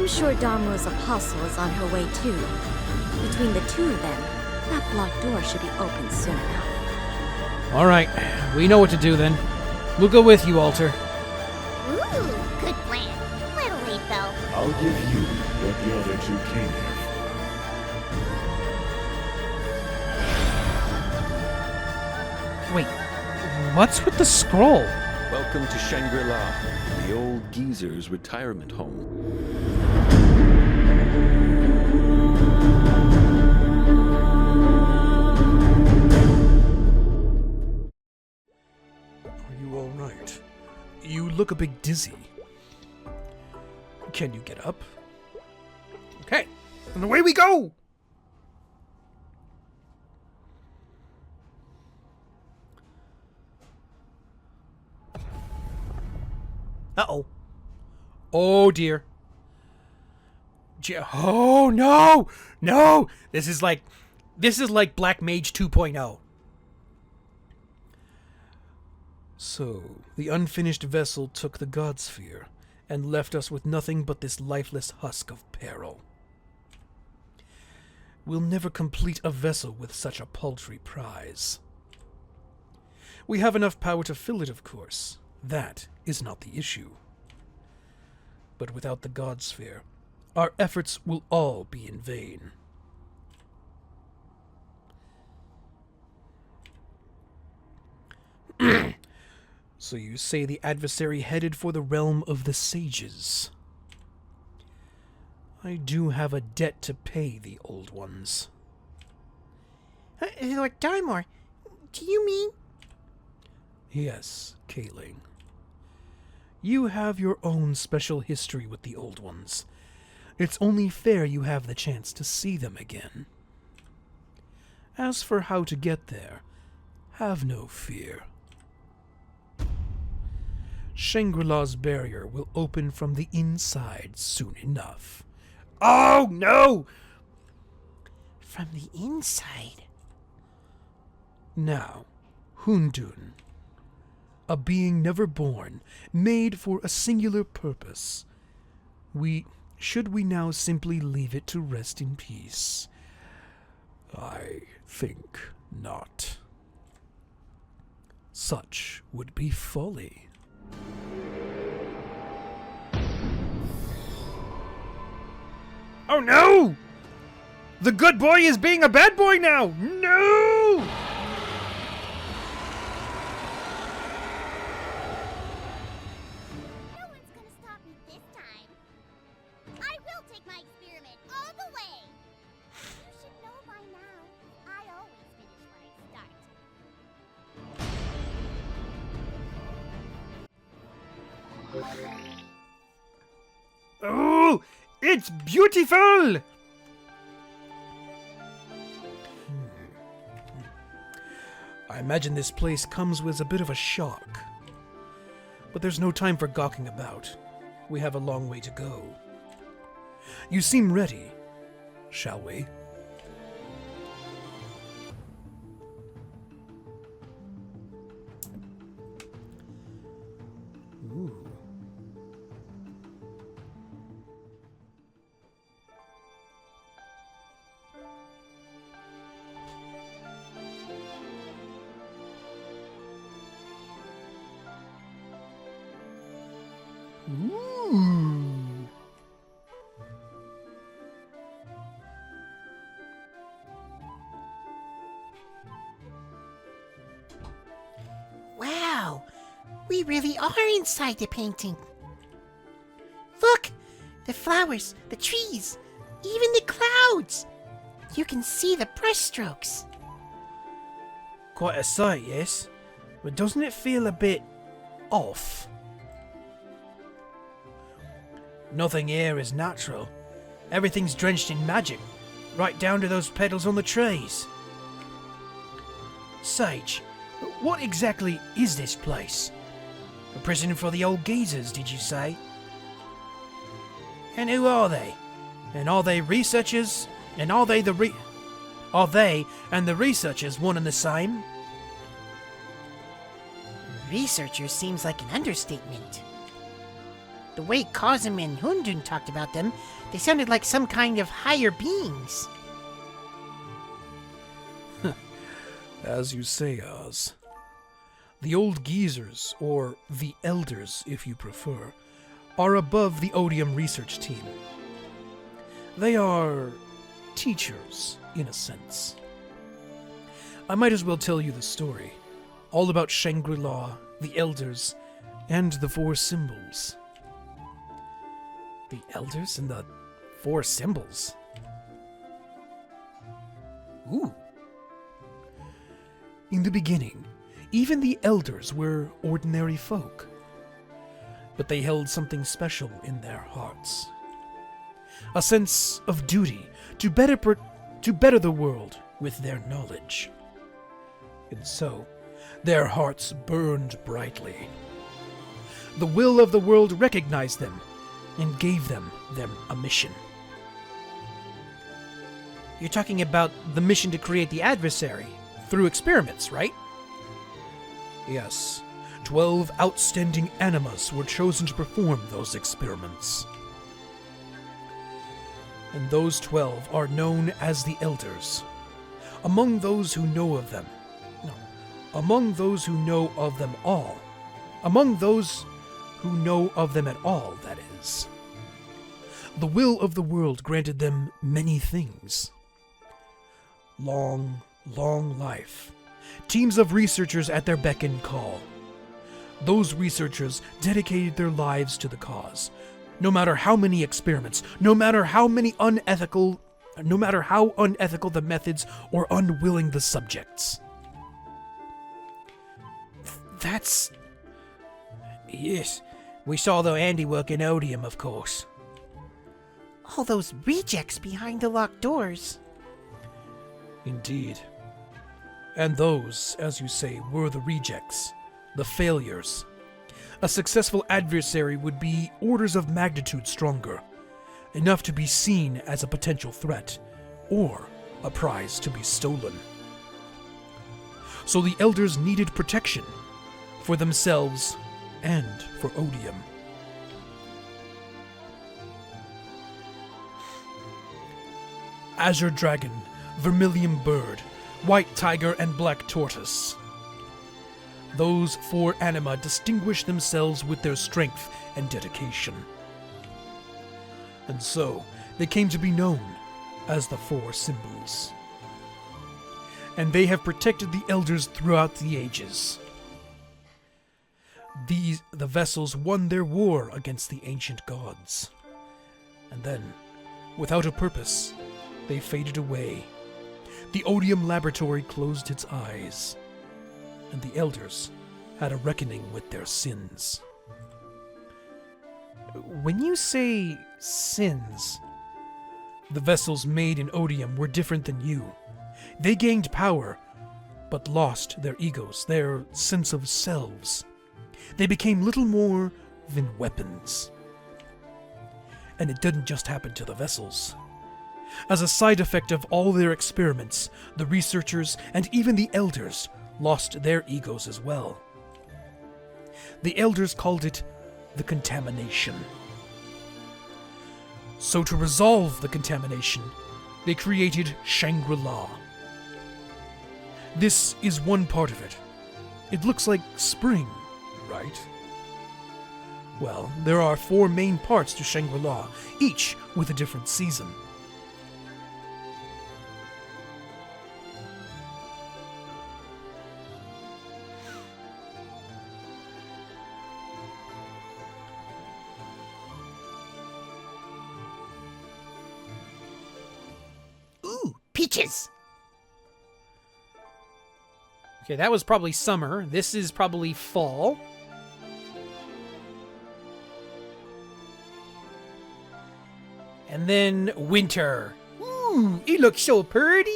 I'm sure Damo's apostle is on her way too. Between the two of them, that blocked door should be open soon enough. Alright, we know what to do then. We'll go with you, Alter. Ooh, good plan. Little late though. I'll give you what the other two came here for. Wait, what's with the scroll? Welcome to Shangri-La, the old geezer's retirement home. Are you all right? You look a bit dizzy. Can you get up? Okay, and away we go! Uh-oh. Oh, dear. Oh, no! No! This is like Black Mage 2.0. So, the unfinished vessel took the God Sphere and left us with nothing but this lifeless husk of peril. We'll never complete a vessel with such a paltry prize. We have enough power to fill it, of course. That is not the issue. But without the God Sphere, our efforts will all be in vain. So you say the adversary headed for the realm of the sages. I do have a debt to pay the old ones. Lord Darmor, do you mean? Yes, Kayling. You have your own special history with the old ones. It's only fair you have the chance to see them again. As for how to get there, have no fear. Shangri-La's barrier will open from the inside soon enough. Oh, no! From the inside? Now, Hun Dun, a being never born, made for a singular purpose. Should we now simply leave it to rest in peace? I think not. Such would be folly. Oh no! The good boy is being a bad boy now! No! No one's gonna stop me this time. I will take my experiment all the way. You should know by now. I always finish when I start. Oh! It's beautiful! I imagine this place comes with a bit of a shock. But there's no time for gawking about. We have a long way to go. You seem ready, shall we? Ooh. Ooh. Wow, we really are inside the painting. Look, the flowers, the trees, even the clouds. You can see the brushstrokes. Quite a sight, yes. But doesn't it feel a bit off? Nothing here is natural. Everything's drenched in magic, right down to those petals on the trees. Sage, what exactly is this place? A prison for the old geezers, did you say? And who are they? And are they researchers? And are they and the researchers one and the same? Researcher seems like an understatement. The way Cosm and Hun Dun talked about them, they sounded like some kind of higher beings. As you say, Oz. The old geezers, or the elders if you prefer, are above the Odium research team. They are teachers, in a sense. I might as well tell you the story, all about Shangri-La, the elders, and the four symbols. The elders and the four symbols? Ooh. In the beginning, even the elders were ordinary folk. But they held something special in their hearts. A sense of duty to better the world with their knowledge. And so, their hearts burned brightly. The will of the world recognized them and gave them a mission. You're talking about the mission to create the adversary through experiments, right? Yes, 12 outstanding animas were chosen to perform those experiments. And those 12 are known as the Elders. Among those who know of them at all, that is. The will of the world granted them many things. Long life. Teams of researchers at their beck and call. Those researchers dedicated their lives to the cause. No matter how many experiments, no matter how unethical the methods or unwilling the subjects. That's... Yes, we saw the handiwork in Odium, of course. All those rejects behind the locked doors. Indeed. And those, as you say, were the rejects, the failures. A successful adversary would be orders of magnitude stronger, enough to be seen as a potential threat, or a prize to be stolen. So the elders needed protection, for themselves and for Odium. Azure Dragon, Vermilion Bird, White Tiger, and Black Tortoise. Those four anima distinguish themselves with their strength and dedication. And so, they came to be known as the Four Symbols. And they have protected the Elders throughout the ages. The vessels won their war against the ancient gods. And then, without a purpose, they faded away. The Odium laboratory closed its eyes, and the Elders had a reckoning with their sins. When you say sins, the vessels made in Odium were different than you. They gained power, but lost their egos, their sense of selves. They became little more than weapons. And it didn't just happen to the vessels. As a side effect of all their experiments, the researchers and even the Elders lost their egos as well. The Elders called it the contamination. So to resolve the contamination, they created Shangri-La. This is one part of it. It looks like spring, right? Well, there are 4 main parts to Shangri-La, each with a different season. Ooh, peaches! okay, that was probably summer. This is probably fall. And then winter. Ooh, it looks so pretty.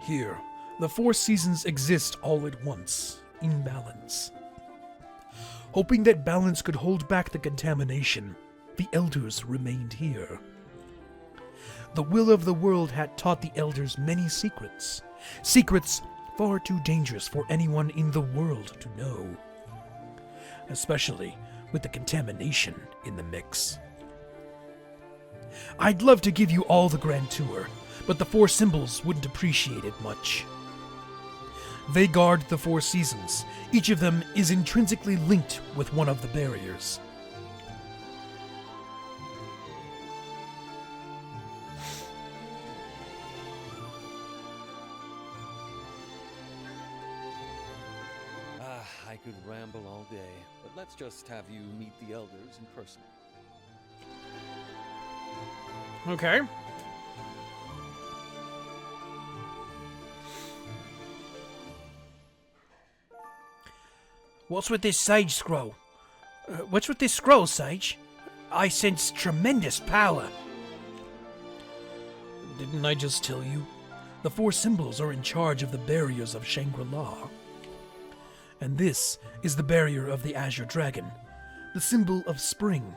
Here, the 4 seasons exist all at once, in balance. Hoping that balance could hold back the contamination, the Elders remained here. The will of the world had taught the Elders many secrets. Secrets far too dangerous for anyone in the world to know. Especially with the contamination in the mix. I'd love to give you all the grand tour, but the four symbols wouldn't appreciate it much. They guard the four seasons. Each of them is intrinsically linked with one of the barriers. I could ramble all day, but let's just have you meet the elders in person. Okay. What's with this sage scroll? What's with this scroll, Sage? I sense tremendous power. Didn't I just tell you? The four symbols are in charge of the barriers of Shangri-La. And this is the barrier of the Azure Dragon, the symbol of spring.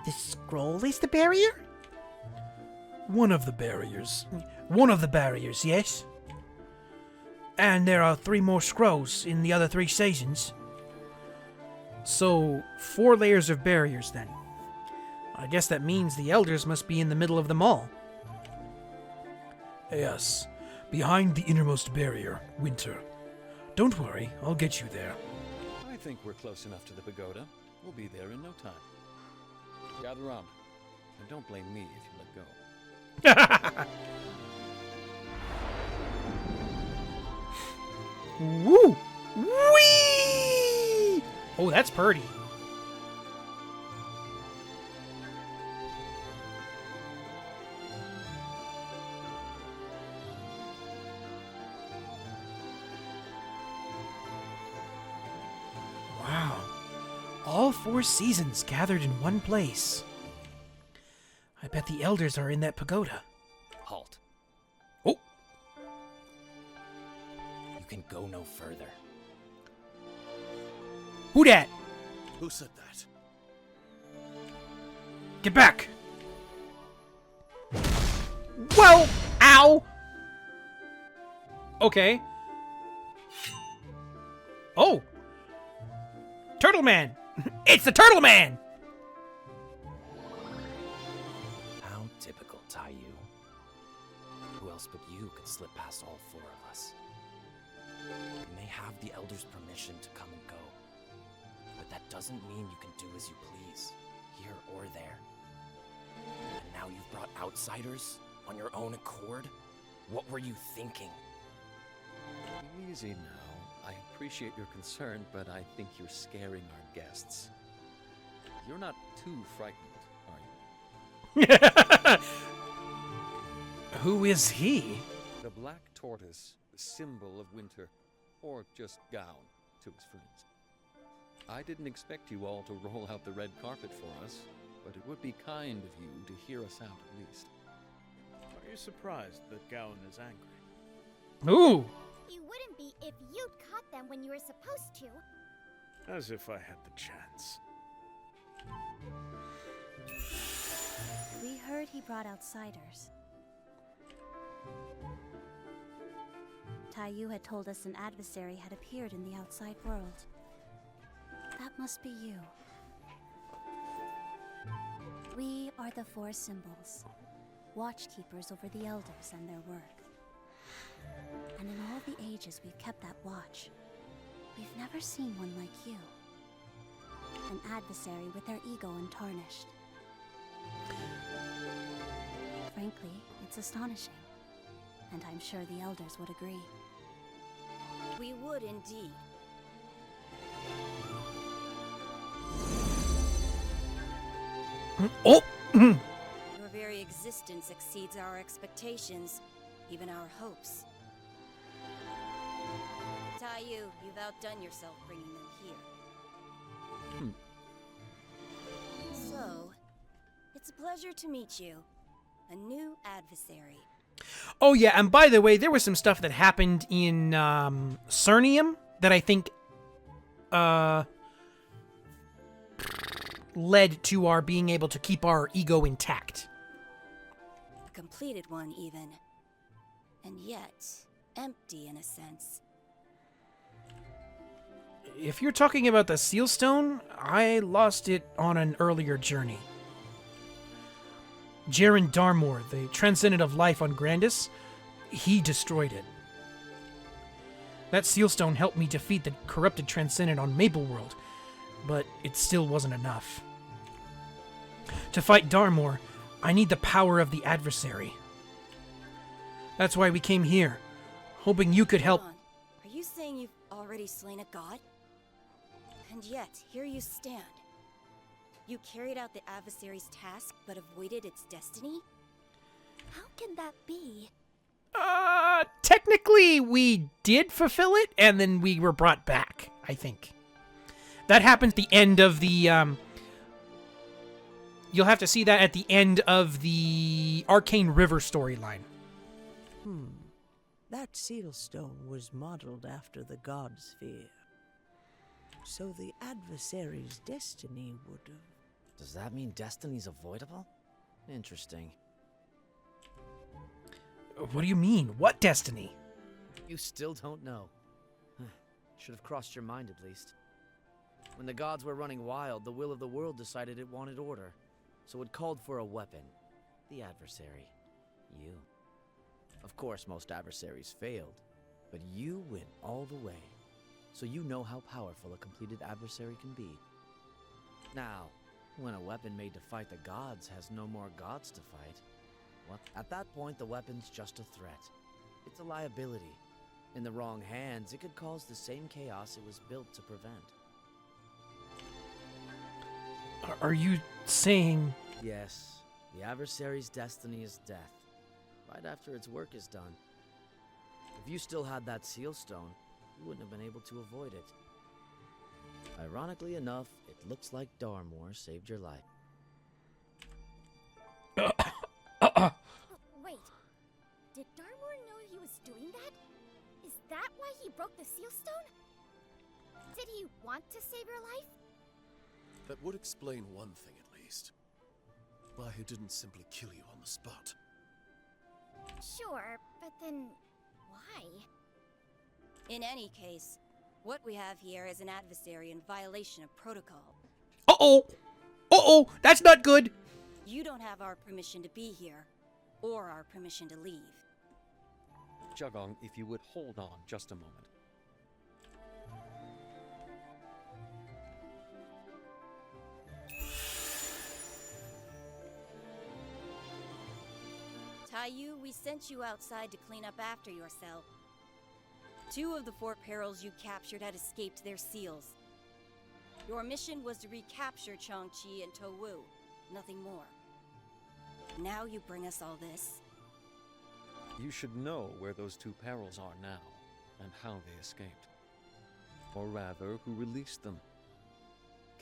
The scroll is the barrier? One of the barriers. One of the barriers, yes? And there are 3 more scrolls in the other 3 seasons. So, 4 layers of barriers then. I guess that means the elders must be in the middle of them all. Yes, behind the innermost barrier, Winter. Don't worry, I'll get you there. I think we're close enough to the pagoda. We'll be there in no time. Gather round. And don't blame me if you let go. Woo! Whee! Oh, that's pretty. Wow. All 4 seasons gathered in one place. I bet the elders are in that pagoda. Halt. Oh! You can go no further. Who dat? Who said that? Get back! Whoa! Ow! Okay. Oh! Turtle Man! It's the Turtle Man! How typical, Taiyu. Who else but you could slip past all 4 of us? You may have the Elder's permission to come and go, but that doesn't mean you can do as you please, here or there. And now you've brought outsiders on your own accord? What were you thinking? Easy now. I appreciate your concern, but I think you're scaring our guests. You're not too frightened, are you? Who is he? The black tortoise, the symbol of winter, or just Gown to his friends. I didn't expect you all to roll out the red carpet for us, but it would be kind of you to hear us out at least. Are you surprised that Gowan is angry? Ooh! You wouldn't be if you'd caught them when you were supposed to. As if I had the chance. We heard he brought outsiders. Taiyu had told us an adversary had appeared in the outside world. That must be you. We are the 4 symbols, watchkeepers over the elders and their work. And in all the ages we've kept that watch, we've never seen one like you. An adversary with their ego untarnished. Frankly, it's astonishing. And I'm sure the elders would agree. We would indeed. Oh! Your very existence exceeds our expectations, even our hopes. Taiyu, you've outdone yourself bringing them here. So, it's a pleasure to meet you. A new adversary. Oh yeah, and by the way, there was some stuff that happened in Cernium that I think led to our being able to keep our ego intact. A completed one, even. And yet, empty in a sense. If you're talking about the seal stone, I lost it on an earlier journey. Jaren Darmor, the transcendent of life on Grandis, he destroyed it. That seal stone helped me defeat the corrupted transcendent on Maple World, but it still wasn't enough. To fight Darmor, I need the power of the adversary. That's why we came here, hoping you could help. Hold on. Are you saying you've already slain a god? And yet, here you stand. You carried out the adversary's task, but avoided its destiny? How can that be? Technically, we did fulfill it, and then we were brought back, I think. That happened at the end of the, You'll have to see that at the end of the Arcane River storyline. That seal stone was modeled after the god sphere. So the adversary's destiny would have... Does that mean destiny's avoidable? Interesting. What do you mean? What destiny? You still don't know. Should have crossed your mind at least. When the gods were running wild, the will of the world decided it wanted order. So it called for a weapon. The adversary. You. Of course, most adversaries failed. But you went all the way. So you know how powerful a completed adversary can be. Now, when a weapon made to fight the gods has no more gods to fight, well, at that point the weapon's just a threat. It's a liability. In the wrong hands, it could cause the same chaos it was built to prevent. Are you saying... Yes, the adversary's destiny is death, right after its work is done. If you still had that seal stone, you wouldn't have been able to avoid it. Ironically enough, it looks like Darmor saved your life. Wait. Did Darmor know he was doing that? Is that why he broke the seal stone? Did he want to save your life? That would explain one thing at least. Why he didn't simply kill you on the spot. Sure, but then why? In any case, what we have here is an adversary in violation of protocol. Uh-oh! Uh-oh! That's not good! You don't have our permission to be here, or our permission to leave. Jagong, if you would hold on just a moment. Taiyu, we sent you outside to clean up after yourself. 2 of the 4 perils you captured had escaped their seals. Your mission was to recapture Changqi and Towu, nothing more. Now you bring us all this? You should know where those 2 perils are now, and how they escaped. Or rather, who released them.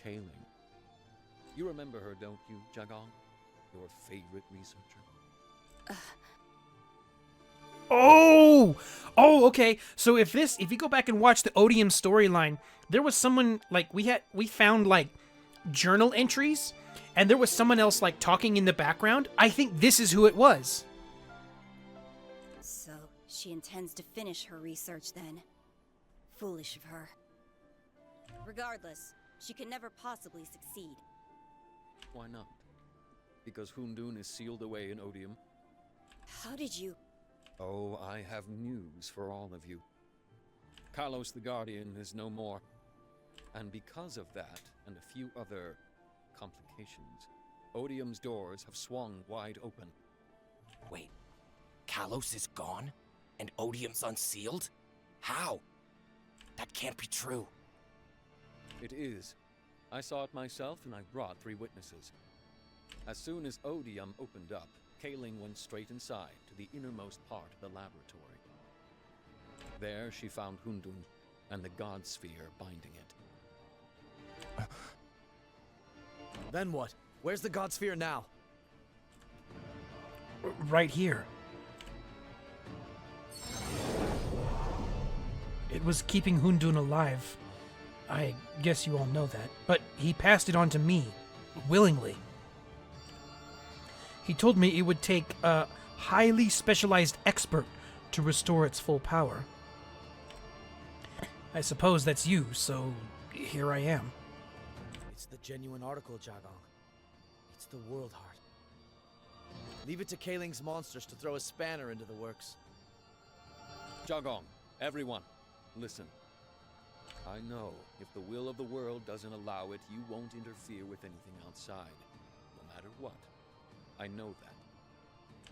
Kaling. You remember her, don't you, Jagong? Your favorite researcher? Oh! Oh, okay. So if you go back and watch the Odium storyline, there was someone, like, we found, like, journal entries, and there was someone else, like, talking in the background. I think this is who it was. So, she intends to finish her research then. Foolish of her. Regardless, she can never possibly succeed. Why not? Because Hun Dun is sealed away in Odium? How did you... Oh, I have news for all of you. Carlos the Guardian is no more. And because of that, and a few other complications, Odium's doors have swung wide open. Wait, Kalos is gone? And Odium's unsealed? How? That can't be true. It is. I saw it myself, and I brought 3 witnesses. As soon as Odium opened up, Kaling went straight inside to the innermost part of the laboratory. There she found Hun Dun and the God Sphere binding it. Then what? Where's the God Sphere now? Right here. It was keeping Hun Dun alive. I guess you all know that. But he passed it on to me, willingly. He told me it would take a highly specialized expert to restore its full power. I suppose that's you, so here I am. It's the genuine article, Jagong. It's the World Heart. Leave it to Kaling's monsters to throw a spanner into the works. Jagong, everyone, listen. I know if the will of the world doesn't allow it, you won't interfere with anything outside, no matter what. I know that.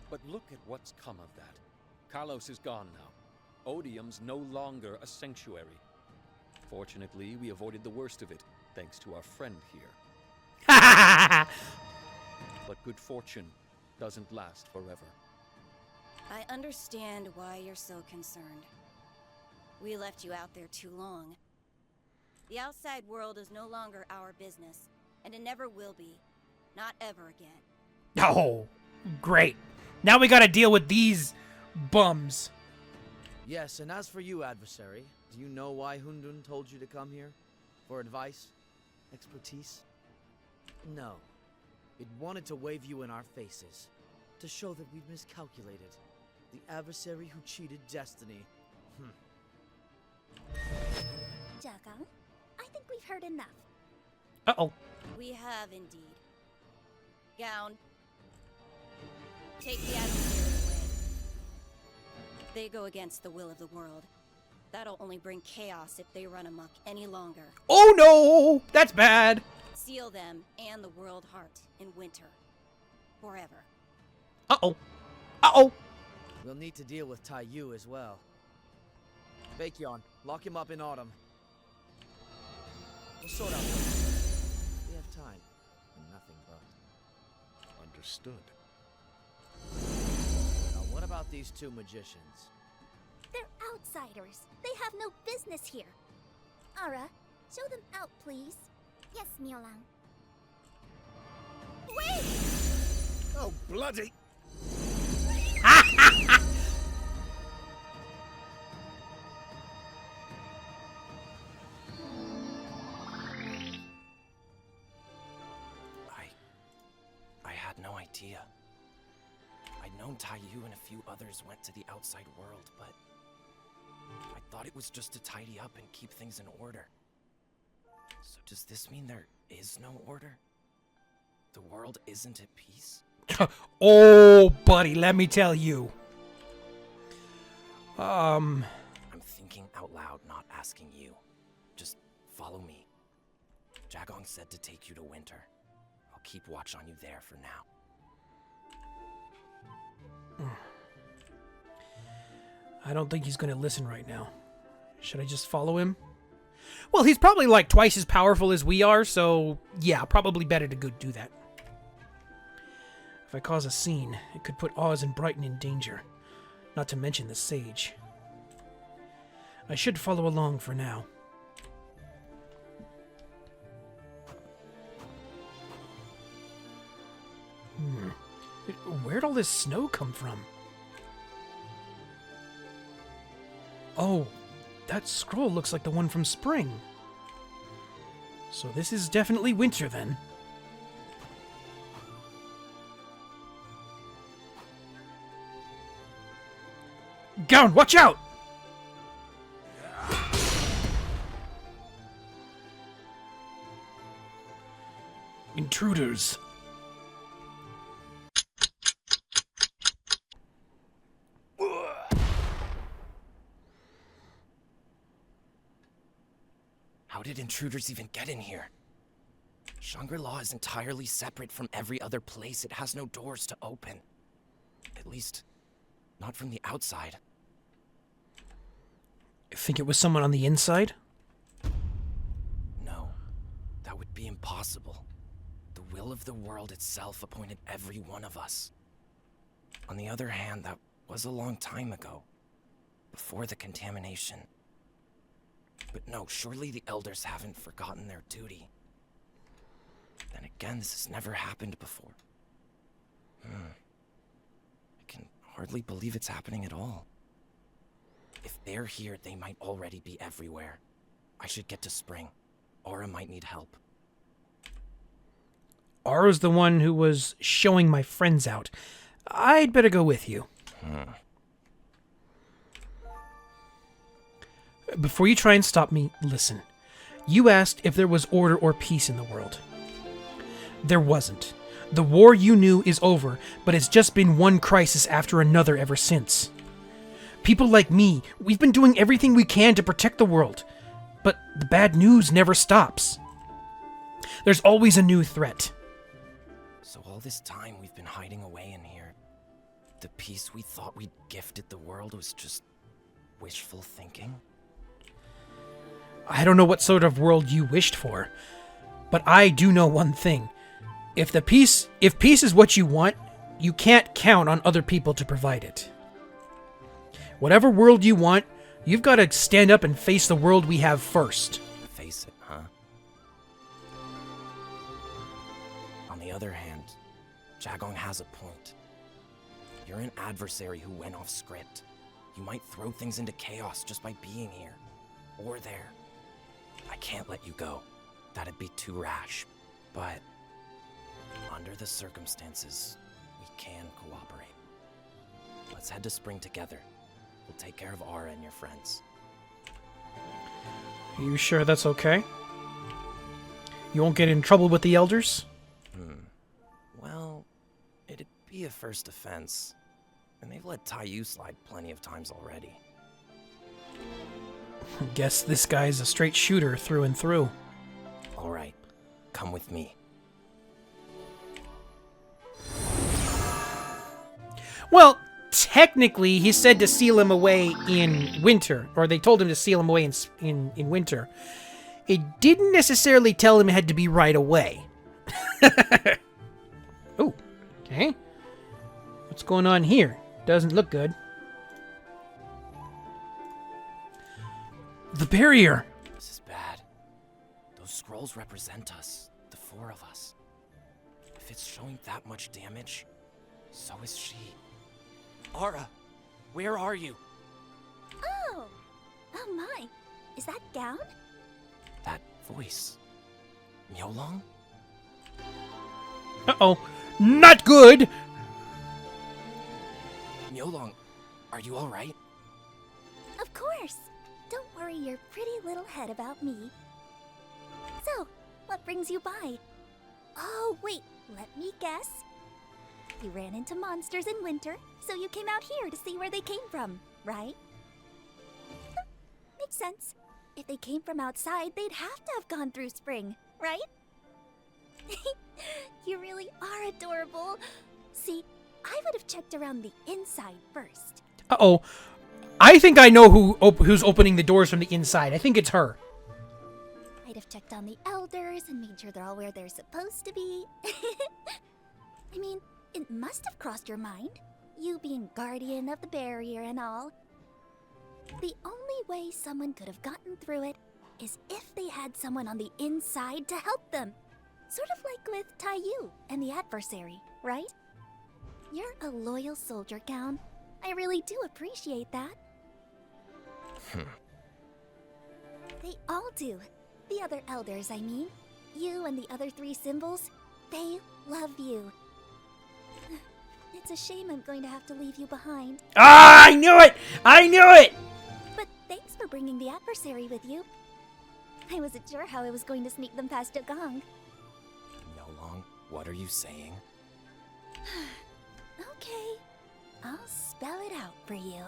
But look at what's come of that. Kalos is gone now. Odium's no longer a sanctuary. Fortunately, we avoided the worst of it, thanks to our friend here. But good fortune doesn't last forever. I understand why you're so concerned. We left you out there too long. The outside world is no longer our business, and it never will be. Not ever again. Oh, great. Now we gotta deal with these bums. Yes, and as for you, adversary, do you know why Hun Dun told you to come here? For advice? Expertise? No. It wanted to wave you in our faces. To show that we'd miscalculated. The adversary who cheated destiny. Jagong, I think we've heard enough. Uh-oh. We have indeed. Gown, take the adversary away. They go against the will of the world. That'll only bring chaos if they run amok any longer. Oh no! That's bad! Seal them and the World Heart in winter. Forever. Uh-oh. Uh-oh! We'll need to deal with Tai Yu as well. Baekyeon, lock him up in autumn. We'll sort out this. We have time. And nothing but. Understood. Now what about these two magicians? They're outsiders. They have no business here. Ara, show them out, please. Yes, Miolang. Wait! Oh, bloody! I had no idea. I'd known Tai Yu and a few others went to the outside world, but I thought it was just to tidy up and keep things in order. So does this mean there is no order? The world isn't at peace? Oh, buddy, let me tell you. I'm thinking out loud, not asking you. Just follow me. Jagong said to take you to Winter. I'll keep watch on you there for now. I don't think he's going to listen right now. Should I just follow him? Well, he's probably like twice as powerful as we are, so yeah, probably better to go do that. If I cause a scene, it could put Oz and Brighton in danger, not to mention the Sage. I should follow along for now. Where'd all this snow come from? Oh, that scroll looks like the one from spring. So this is definitely winter then. Gown, watch out! Intruders. How did intruders even get in here? Shangri-La is entirely separate from every other place. It has no doors to open. At least, not from the outside. You think it was someone on the inside? No, that would be impossible. The will of the world itself appointed every one of us. On the other hand, that was a long time ago, before the contamination. But no, surely the elders haven't forgotten their duty. Then again, this has never happened before. I can hardly believe it's happening at all. If they're here, they might already be everywhere. I should get to Spring. Aura might need help. Aura's the one who was showing my friends out. I'd better go with you. Before you try and stop me, listen. You asked if there was order or peace in the world. There wasn't. The war you knew is over, but it's just been one crisis after another ever since. People like me, we've been doing everything we can to protect the world, but the bad news never stops. There's always a new threat. So all this time we've been hiding away in here. The peace we thought we'd gifted the world was just wishful thinking? I don't know what sort of world you wished for, but I do know one thing. If peace is what you want, you can't count on other people to provide it. Whatever world you want, you've got to stand up and face the world we have first. Face it, huh? On the other hand, Jagong has a point. You're an adversary who went off script. You might throw things into chaos just by being here. Or there. I can't let you go. That'd be too rash. But under the circumstances, we can cooperate. Let's head to Spring together. We'll take care of Aura and your friends. Are you sure that's okay? You won't get in trouble with the elders? Well, it'd be a first offense. And they've let Taiyu slide plenty of times already. Guess this guy's a straight shooter through and through. Alright, come with me. Well, technically, he said to seal him away in winter, or they told him to seal him away in winter. It didn't necessarily tell him it had to be right away. Oh, okay. What's going on here? Doesn't look good. The barrier! This is bad. Those scrolls represent us, the four of us. If it's showing that much damage, so is she. Aura, where are you? Oh! Oh my! Is that gown? That voice. Miolong? Uh-oh. Not good! Miolong, are you alright? Of course! Don't worry your pretty little head about me. So, what brings you by? Oh, wait, let me guess. You ran into monsters in winter, so you came out here to see where they came from, right? Makes sense. If they came from outside, they'd have to have gone through spring, right? You really are adorable. See, I would have checked around the inside first. Uh-oh. I think I know who's opening the doors from the inside. I think it's her. I'd have checked on the elders and made sure they're all where they're supposed to be. I mean, it must have crossed your mind, you being guardian of the barrier and all. The only way someone could have gotten through it is if they had someone on the inside to help them. Sort of like with Taiyu and the adversary, right? You're a loyal soldier, Gown. I really do appreciate that. They all do. The other elders, I mean. You and the other three symbols, they love you. It's a shame I'm going to have to leave you behind. Ah, I knew it! I knew it! But thanks for bringing the adversary with you. I wasn't sure how I was going to sneak them past Jagong. Miolong, what are you saying? Okay, I'll spell it out for you.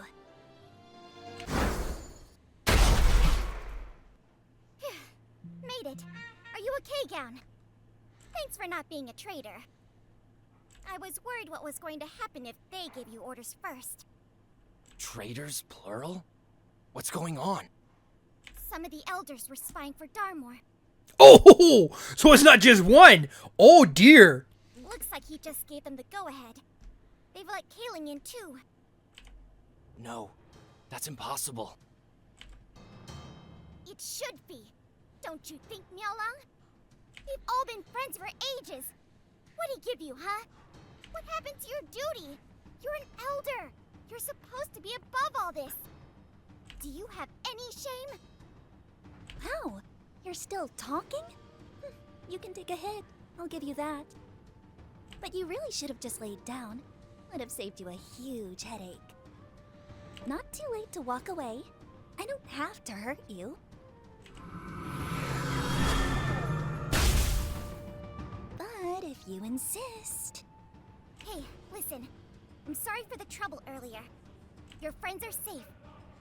Made it. Are you okay, Gown? Thanks for not being a traitor. I was worried what was going to happen if they gave you orders first. Traitors, plural? What's going on? Some of the elders were spying for Darmor. Oh, so it's not just one. Oh, dear. Looks like he just gave them the go-ahead. They've let Kaling in, too. No, that's impossible. It should be. Don't you think, Miolong? We've all been friends for ages. What'd he give you, huh? What happened to your duty? You're an elder. You're supposed to be above all this. Do you have any shame? Wow, you're still talking? You can take a hit. I'll give you that. But you really should have just laid down. Would have saved you a huge headache. Not too late to walk away. I don't have to hurt you. But if you insist... Hey, listen. I'm sorry for the trouble earlier. Your friends are safe.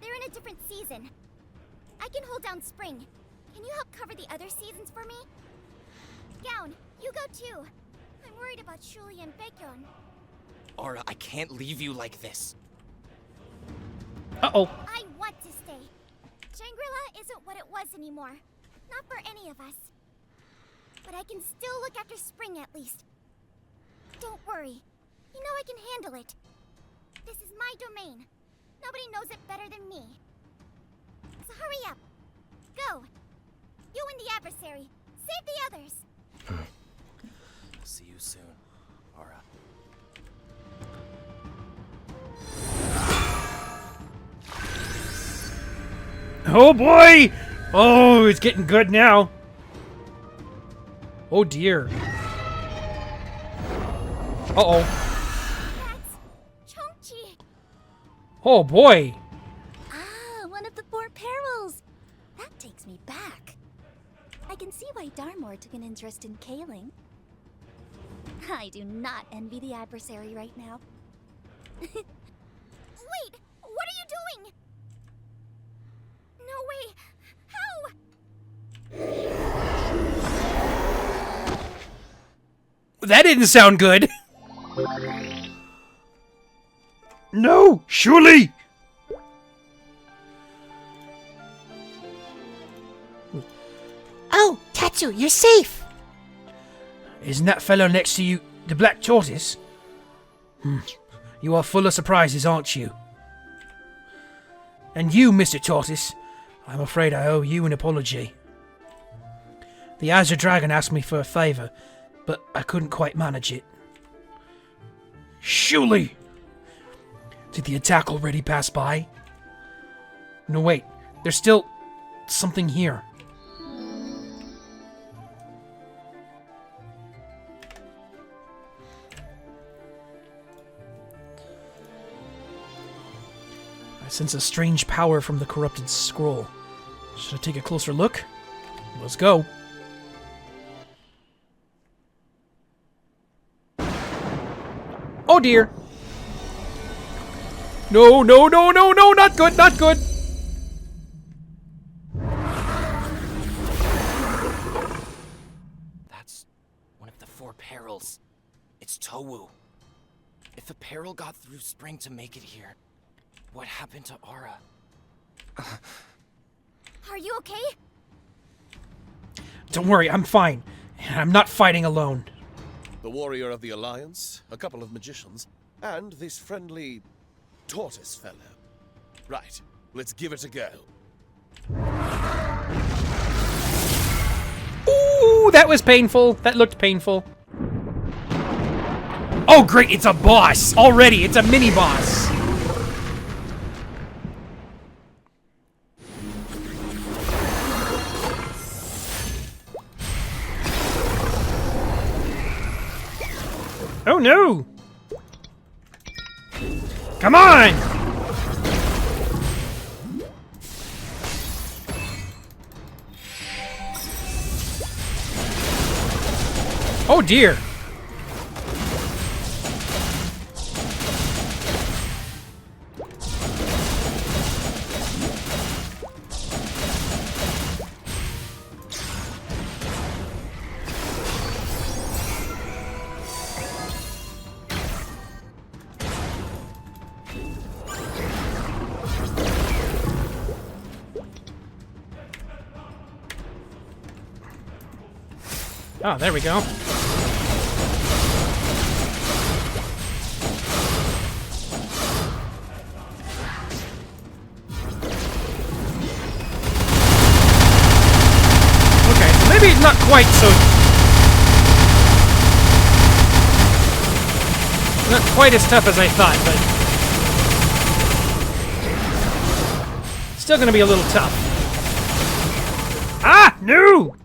They're in a different season. I can hold down spring. Can you help cover the other seasons for me? Gown, you go too. I'm worried about Shuli and Baekhyun. Aura, I can't leave you like this. Uh-oh. I want to stay. Shangri-La isn't what it was anymore. Not for any of us. But I can still look after spring at least. Don't worry. You know I can handle it. This is my domain. Nobody knows it better than me. So hurry up. Go. You and the adversary. Save the others. See you soon, Aura. Oh boy! Oh, it's getting good now. Oh dear. Uh-oh. That's Chongqi. Oh boy. Ah, one of the four perils. That takes me back. I can see why Darmor took an interest in Kaling. I do not envy the adversary right now. Wait, what are you doing? No way. How? That didn't sound good. No, surely. Oh, Tatsu, you're safe! Isn't that fellow next to you the Black Tortoise? You are full of surprises, aren't you? And you, Mr. Tortoise, I'm afraid I owe you an apology. The Azure Dragon asked me for a favour, but I couldn't quite manage it. Surely! Did the attack already pass by? No, wait. There's still something here. I sense a strange power from the corrupted scroll. Should I take a closer look? Let's go. Oh dear! No, no, no, no, no! Not good, not good! That's one of the four perils. It's Towu. If the peril got through spring to make it here, what happened to Aura? Are you okay? Don't worry, I'm fine. And I'm not fighting alone. The warrior of the Alliance, a couple of magicians, and this friendly tortoise fellow. Right, let's give it a go. Ooh, that was painful. That looked painful. Oh, great, it's a boss! Already, it's a mini-boss! Oh no! Come on! Oh dear! Oh, there we go. Okay, so maybe it's not quite so... Not quite as tough as I thought, but... Still gonna be a little tough. Ah! No!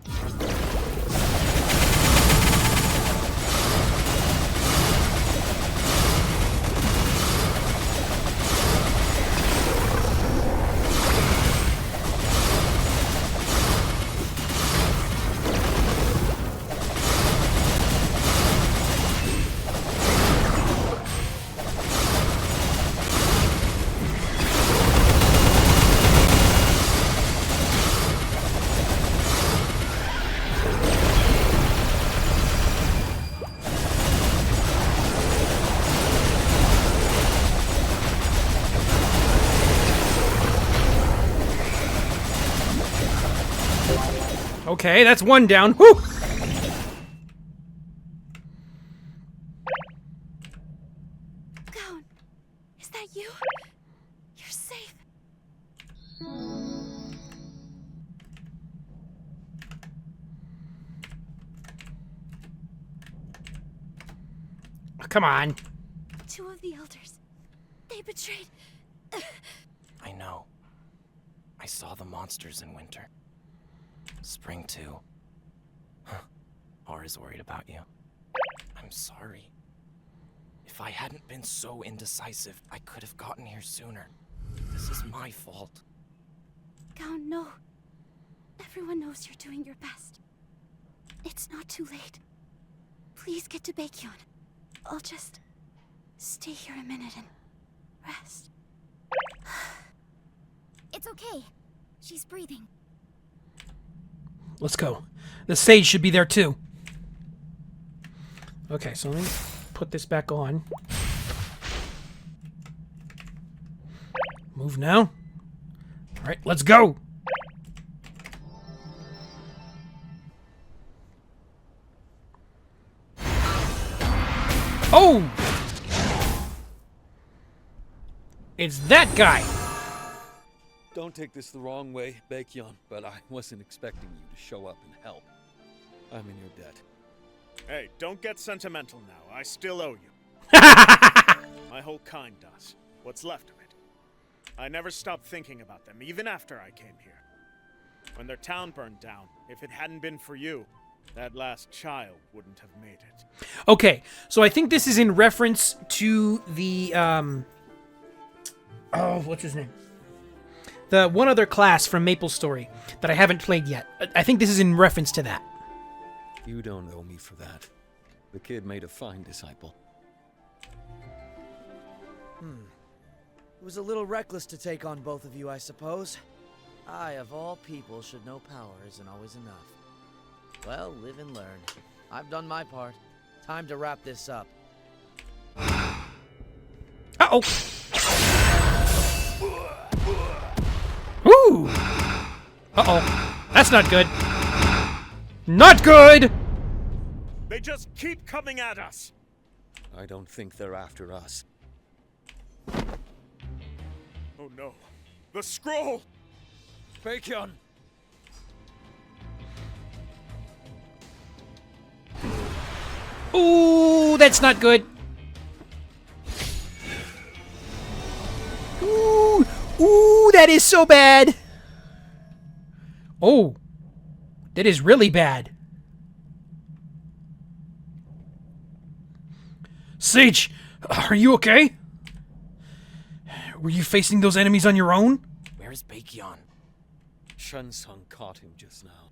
Okay, that's one down. Whew! Gown, is that you? You're safe. Come on. 2 of the elders. They betrayed. I know. I saw the monsters in winter. Spring too. Aura's worried about you. I'm sorry. If I hadn't been so indecisive, I could have gotten here sooner. This is my fault. Gown, no. Everyone knows you're doing your best. It's not too late. Please get to Baekhyun. I'll just stay here a minute and rest. It's okay. She's breathing. Let's go. The sage should be there too. Okay, so let me put this back on. Move now. Alright, let's go! Oh! It's that guy! Don't take this the wrong way, Baekhyun, but I wasn't expecting you to show up and help. I'm in your debt. Hey, don't get sentimental now. I still owe you. My whole kind does. What's left of it. I never stopped thinking about them, even after I came here. When their town burned down, if it hadn't been for you, that last child wouldn't have made it. Okay, so I think this is in reference to the, oh, what's his name? The one other class from Maplestory that I haven't played yet. I think this is in reference to that. You don't owe me for that. The kid made a fine disciple. It was a little reckless to take on both of you, I suppose. I, of all people, should know power isn't always enough. Well, live and learn. I've done my part. Time to wrap this up. Uh-oh! Ooh! Uh-oh. That's not good. Not good! They just keep coming at us! I don't think they're after us. Oh no. The scroll! Baekhyun! Ooh, that's not good. Ooh, ooh, that is so bad. Oh, that is really bad. Sage, are you okay? Were you facing those enemies on your own? Where is Baekhyun? Shunsung caught him just now.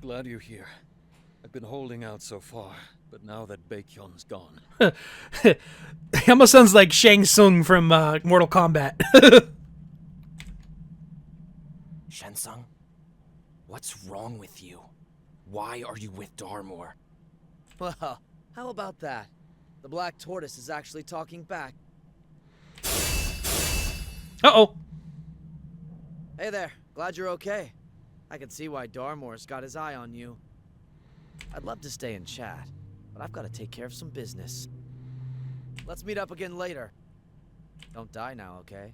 Glad you're here. I've been holding out so far, but now that Baekhyun's gone. He almost sounds like Shang Tsung from Mortal Kombat. Shensung? What's wrong with you? Why are you with Darmor? Well, how about that? The Black Tortoise is actually talking back. Uh-oh. Hey there, glad you're okay. I can see why Darmor's got his eye on you. I'd love to stay and chat, but I've got to take care of some business. Let's meet up again later. Don't die now, okay?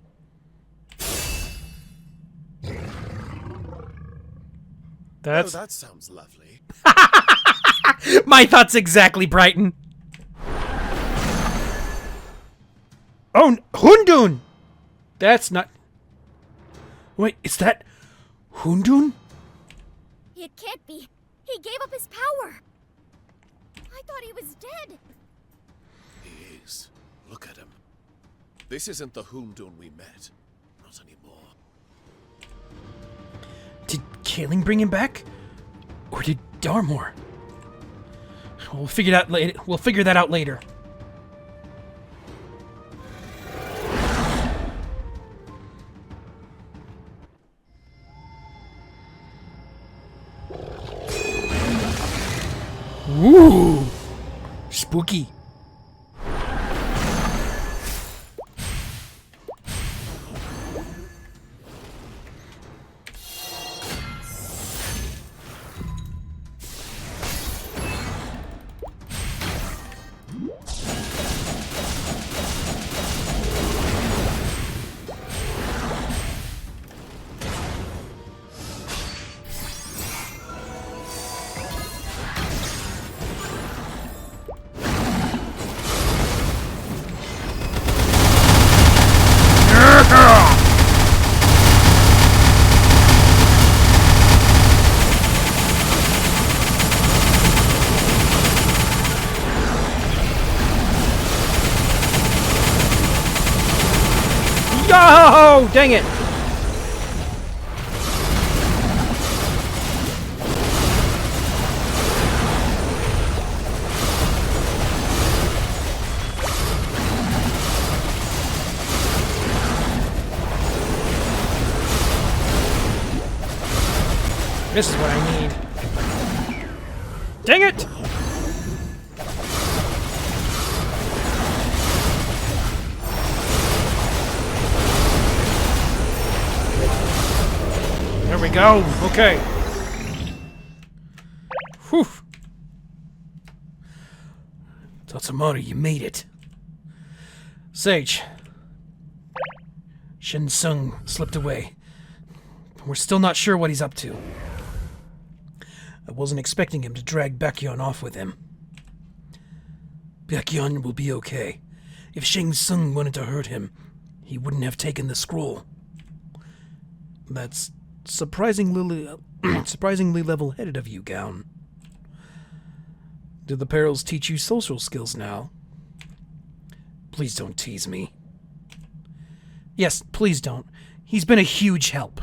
That's... Oh, that sounds lovely. My thoughts exactly, Brighton. Oh, Hun Dun! That's not... Wait, is that Hun Dun? It can't be. He gave up his power. I thought he was dead. He is. Look at him. This isn't the Hun Dun we met. Not anymore. Did Kaling bring him back? Or did Darmor? We'll figure that later. We'll figure that out later. Ooh, spooky. Oh, dang it! This is what I need. Dang it! There we go. Okay. Whew. Tatsumari, you made it. Sage. Shen Tsung slipped away. We're still not sure what he's up to. I wasn't expecting him to drag Baekhyun off with him. Baekhyun will be okay. If Shang Tsung wanted to hurt him, he wouldn't have taken the scroll. That's surprisingly level-headed of you, Gown. Do the perils teach you social skills now? Please don't tease me. Yes, please don't. He's been a huge help.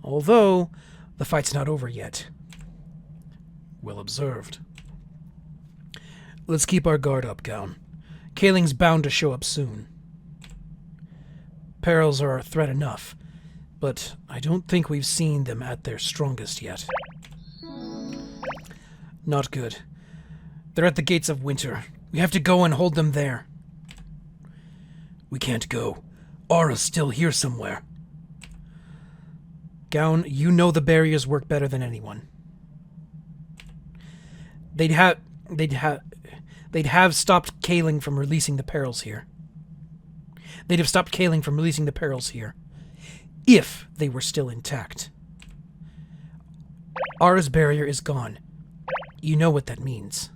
Although, the fight's not over yet. Well observed. Let's keep our guard up, Gown. Kaling's bound to show up soon. Perils are a threat enough, but I don't think we've seen them at their strongest yet. Not good. They're at the gates of winter. We have to go and hold them there. We can't go. Aura's still here somewhere. Gown, you know the barriers work better than anyone. They'd have stopped Kaling from releasing the perils here. They'd have stopped Kaling from releasing the perils here. If they were still intact. Aura's barrier is gone. You know what that means.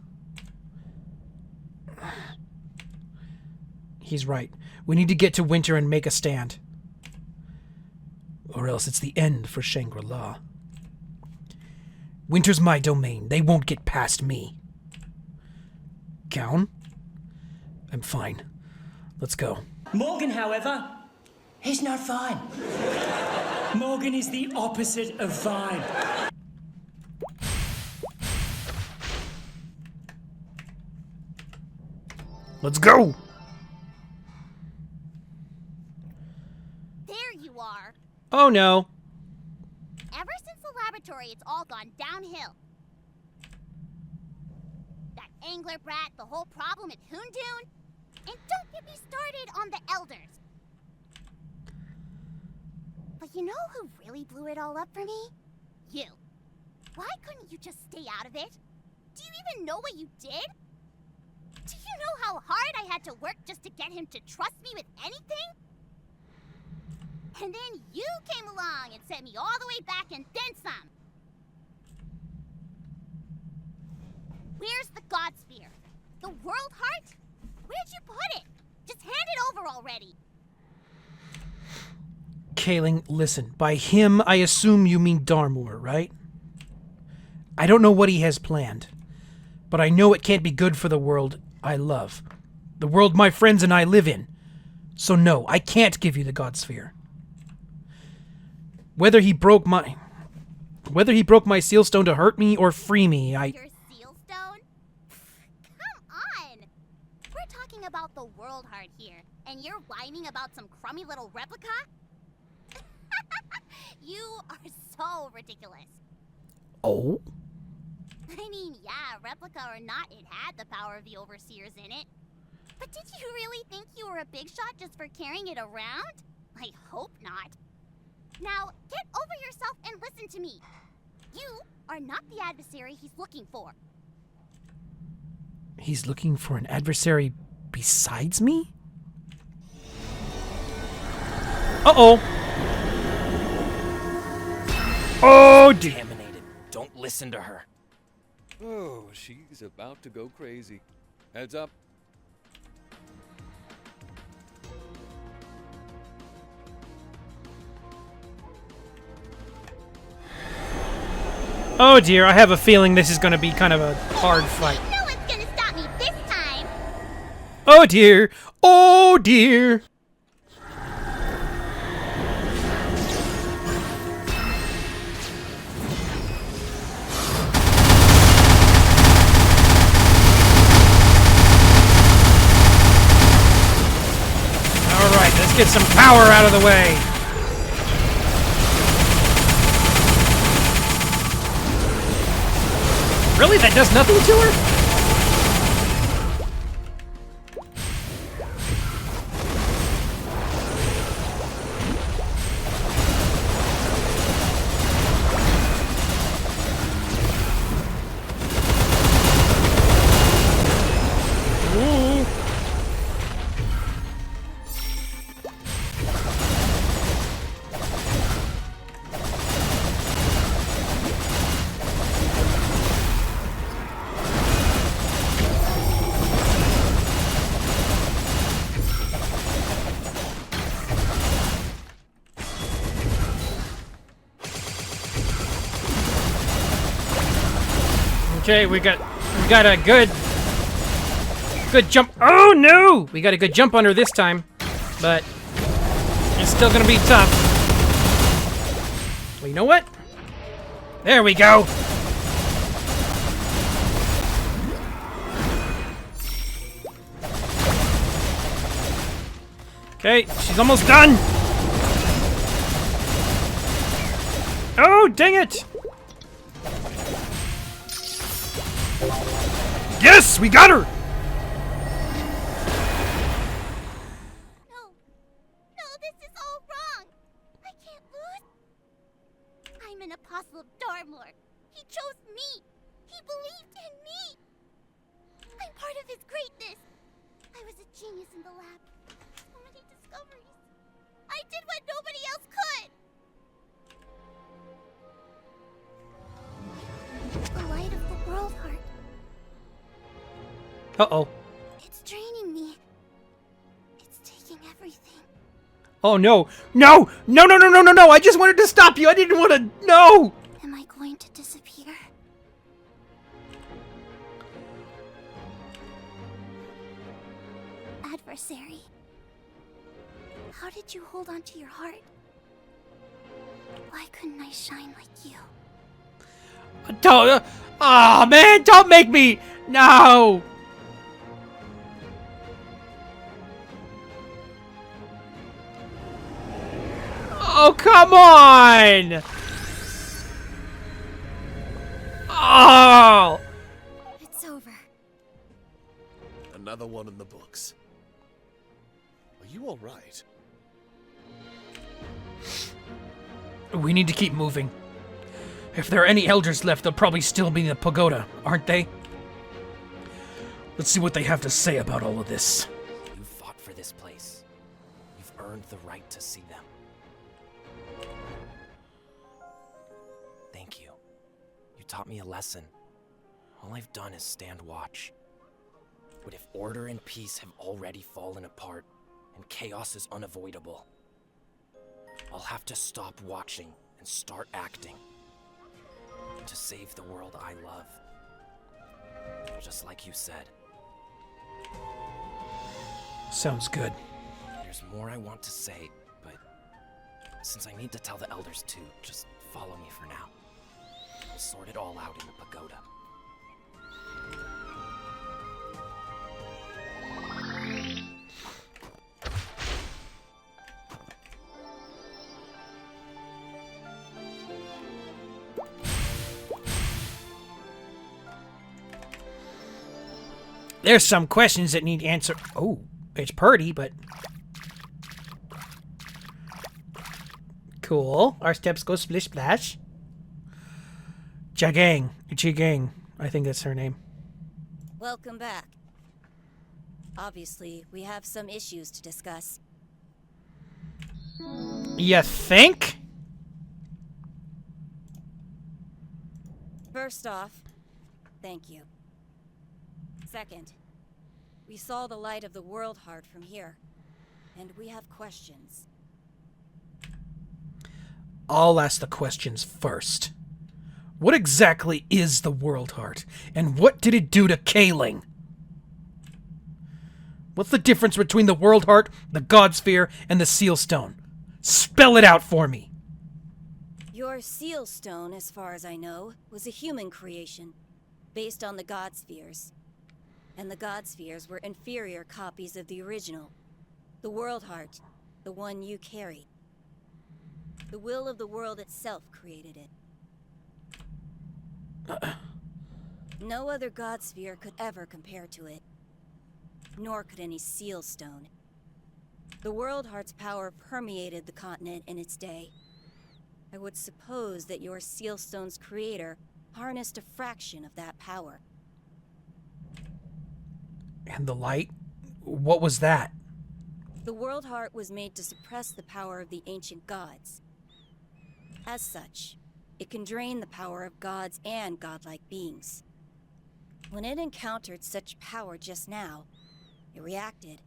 He's right. We need to get to winter and make a stand. Or else it's the end for Shangri-La. Winter's my domain. They won't get past me. Gown? I'm fine. Let's go. Morgan, however, is not fine. Morgan is the opposite of fine. Let's go! There you are. Oh no. Ever since the laboratory, it's all gone downhill. That angler brat, the whole problem at Hun Dun, and don't get me started on the elders. But you know who really blew it all up for me? You. Why couldn't you just stay out of it? Do you even know what you did? Do you know how hard I had to work just to get him to trust me with anything? And then you came along and sent me all the way back and then some. Where's the God Sphere? The World Heart? Where'd you put it? Just hand it over already. Kaling, listen. By him, I assume you mean Darmour, right? I don't know what he has planned, but I know it can't be good for the world I love. The world my friends and I live in. So no, I can't give you the God Sphere. Whether he broke my seal stone to hurt me or free me, Your seal stone? Come on! We're talking about the World Heart here, and you're whining about some crummy little replica? You are so ridiculous. Oh? I mean, yeah, replica or not, it had the power of the Overseers in it. But did you really think you were a big shot just for carrying it around? I hope not. Now, get over yourself and listen to me. You are not the adversary he's looking for. He's looking for an adversary besides me? Uh-oh. Oh, Contaminated. Don't listen to her. Oh, she's about to go crazy. Heads up. Oh dear, I have a feeling this is going to be kind of a hard fight. No one's gonna stop me this time. Oh dear. Oh dear. get some power out of the way. Really? That does nothing to her? Okay, we got a good jump. Oh no! We got a good jump on her this time, but it's still gonna be tough. Well, you know what? There we go. Okay, she's almost done. Oh, dang it! Yes, we got her! No, this is all wrong. I can't lose. I'm an apostle of Darmlord. He chose me. He believed in me. I'm part of his greatness. I was a genius in the lab. So many discoveries. I did what nobody else could. The light of the world heart. Uh-oh. It's draining me. It's taking everything. Oh no. No! No, no, no, no, no, no! I just wanted to stop you! I didn't want to... No! Am I going to disappear? Adversary. How did you hold on to your heart? Why couldn't I shine like you? Don't... Oh, man! Don't make me... No! Oh, come on! Oh! It's over. Another one in the books. Are you all right? We need to keep moving. If there are any elders left, they'll probably still be in the pagoda, aren't they? Let's see what they have to say about all of this. You fought for this place. You've earned the right to see them. Thank you. You taught me a lesson. All I've done is stand watch. But if order and peace have already fallen apart, and chaos is unavoidable, I'll have to stop watching and start acting. To save the world I love. Just like you said. Sounds good. There's more I want to say, but since I need to tell the elders too, just follow me for now. We'll sort it all out in the pagoda. There's some questions that need answer. Oh, it's Purdy, but... Cool. Our steps go splish splash. Jigang. I think that's her name. Welcome back. Obviously, we have some issues to discuss. You think? First off, thank you. Second, we saw the light of the world heart from here, and we have questions. I'll ask the questions first. What exactly is the world heart, and what did it do to Kaling? What's the difference between the world heart, the god sphere, and the seal stone? Spell it out for me. Your seal stone, as far as I know, was a human creation, based on the god spheres. And the god spheres were inferior copies of the original, the world heart, The one you carry. The will of the world itself created it. No other god sphere could ever compare to it. Nor could any seal stone. The World Heart's power permeated the continent in its day. I would suppose that your seal stone's creator harnessed a fraction of that power. And the light? What was that? The World Heart was made to suppress the power of the ancient gods. As such, it can drain the power of gods and godlike beings. When it encountered such power just now, it reacted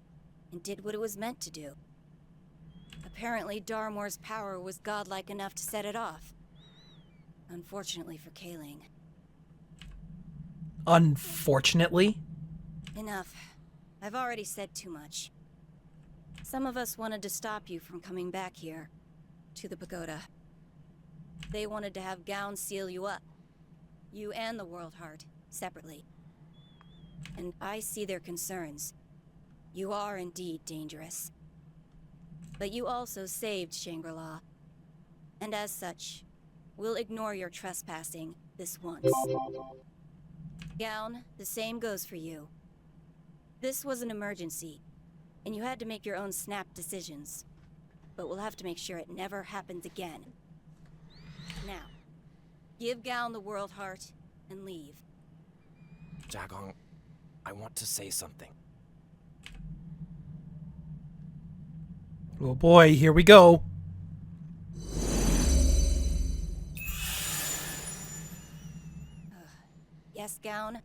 and did what it was meant to do. Apparently, Darmor's power was godlike enough to set it off. Unfortunately for Kaling. Unfortunately? Enough. I've already said too much. Some of us wanted to stop you from coming back here, to the pagoda. They wanted to have Gown seal you up. You and the World Heart, separately. And I see their concerns. You are indeed dangerous. But you also saved Shangri-La. And as such, we'll ignore your trespassing this once. Gown, the same goes for you. This was an emergency, and you had to make your own snap decisions. But we'll have to make sure it never happens again. Now, give Gown the World Heart and leave. Jagong, I want to say something. Oh boy, here we go. Yes, Gown?